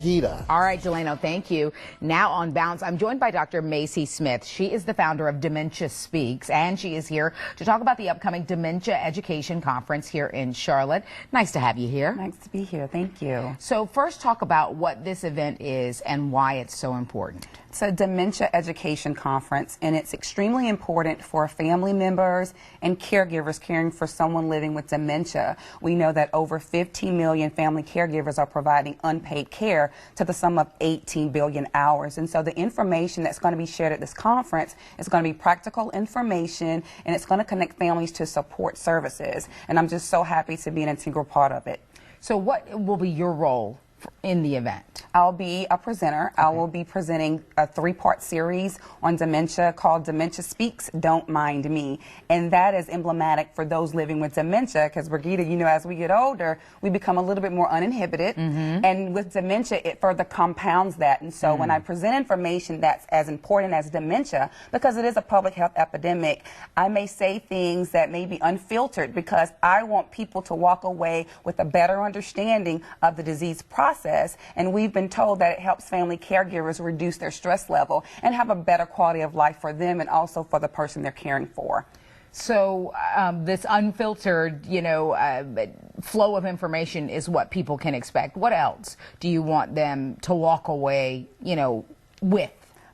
Brigida. All right, Delano, thank you. Now on Bounce, I'm joined by Dr. Macy Smith. She is the founder of Dementia Speaks, and she is here to talk about the upcoming Dementia Education Conference here in Charlotte. Nice to have you here. Nice to be here. Thank you. So first, talk about what this event is and why it's so important. It's a Dementia Education Conference, and it's extremely important for family members and caregivers caring for someone living with dementia. We know that over 15 million family caregivers are providing unpaid care to the sum of 18 billion hours. And so the information that's going to be shared at this conference is going to be practical information, and it's going to connect families to support services. And I'm just so happy to be an integral part of it. So what will be your role in the event? I'll be a presenter. Okay. I will be presenting a 3-part series on dementia called Dementia Speaks, Don't Mind Me. And that is emblematic for those living with dementia because, Brigida, you know, as we get older, we become a little bit more uninhibited. And with dementia, it further compounds that. And so when I present information that's as important as dementia, because it is a public health epidemic, I may say things that may be unfiltered because I want people to walk away with a better understanding of the disease process. And we've been told that it helps family caregivers reduce their stress level and have a better quality of life for them and also for the person they're caring for. So this unfiltered, flow of information is what people can expect. What else do you want them to walk away, with?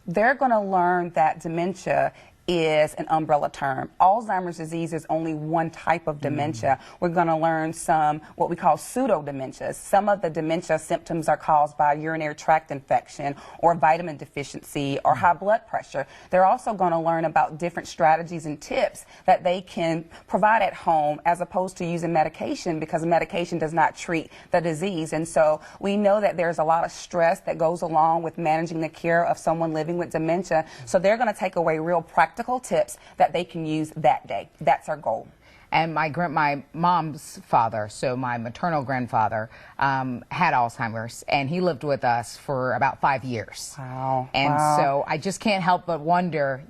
They're going to learn that dementia is an umbrella term. Alzheimer's disease is only one type of dementia. We're going to learn some what we call pseudo-dementias. Some of the dementia symptoms are caused by urinary tract infection or vitamin deficiency or high blood pressure. They're also going to learn about different strategies and tips that they can provide at home as opposed to using medication because medication does not treat the disease. And so we know that there's a lot of stress that goes along with managing the care of someone living with dementia. So they're going to take away real practical tips that they can use that day. That's our goal. And my mom's father, so my maternal grandfather, had Alzheimer's, and he lived with us for about 5 years. Wow. And so I just can't help but wonder,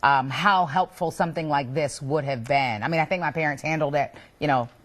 how helpful something like this would have been. I mean, I think my parents handled it,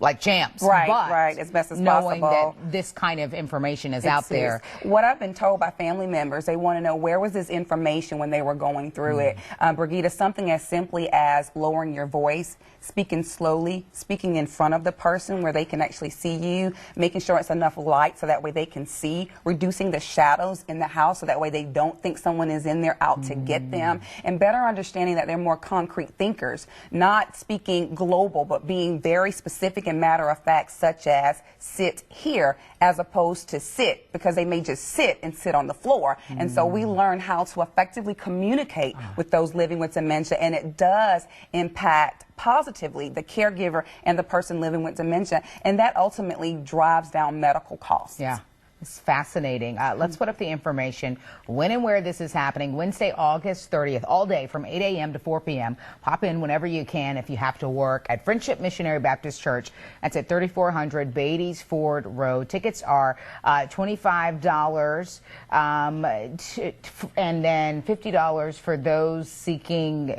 like champs. Right, as best as knowing possible. that this kind of information is out there. What I've been told by family members, they want to know where was this information when they were going through it. Brigida, something as simply as lowering your voice, speaking slowly, speaking in front of the person where they can actually see you, making sure it's enough light so that way they can see, reducing the shadows in the house so that way they don't think someone is in there out to get them, and better understanding that they're more concrete thinkers, not speaking global but being very specific and matter of fact, such as sit here as opposed to sit, because they may just sit and sit on the floor. And so we learn how to effectively communicate with those living with dementia, and it does impact positively the caregiver and the person living with dementia, and that ultimately drives down medical costs. Yeah. It's fascinating. Let's put up the information. When and where this is happening, Wednesday, August 30th, all day from 8 a.m. to 4 p.m. Pop in whenever you can if you have to work at Friendship Missionary Baptist Church. That's at 3400 Beatties Ford Road. Tickets are $25 and then $50 for those seeking,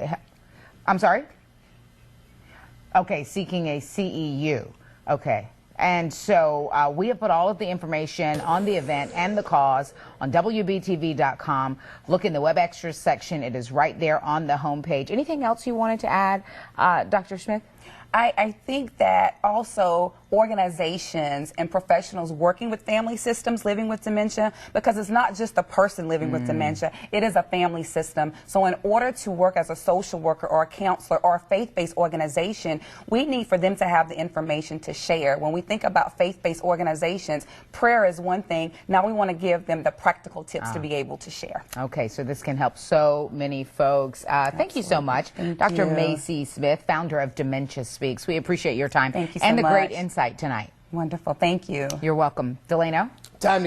I'm sorry? Okay, seeking a CEU. Okay. And so we have put all of the information on the event and the cause on WBTV.com. Look in the Web Extras section. It is right there on the homepage. Anything else you wanted to add, Dr. Smith? I think that also organizations and professionals working with family systems living with dementia, because it's not just a person living with dementia, it is a family system. So in order to work as a social worker or a counselor or a faith-based organization, we need for them to have the information to share. When we think about faith-based organizations, prayer is one thing. Now we want to give them the practical tips to be able to share. Okay, so this can help so many folks. Thank you so much, Dr. Macy Smith, founder of Dementia Speaks. We appreciate your time. Thank you so and the much. great insight tonight. Wonderful. Thank you. You're welcome. Delano? Time to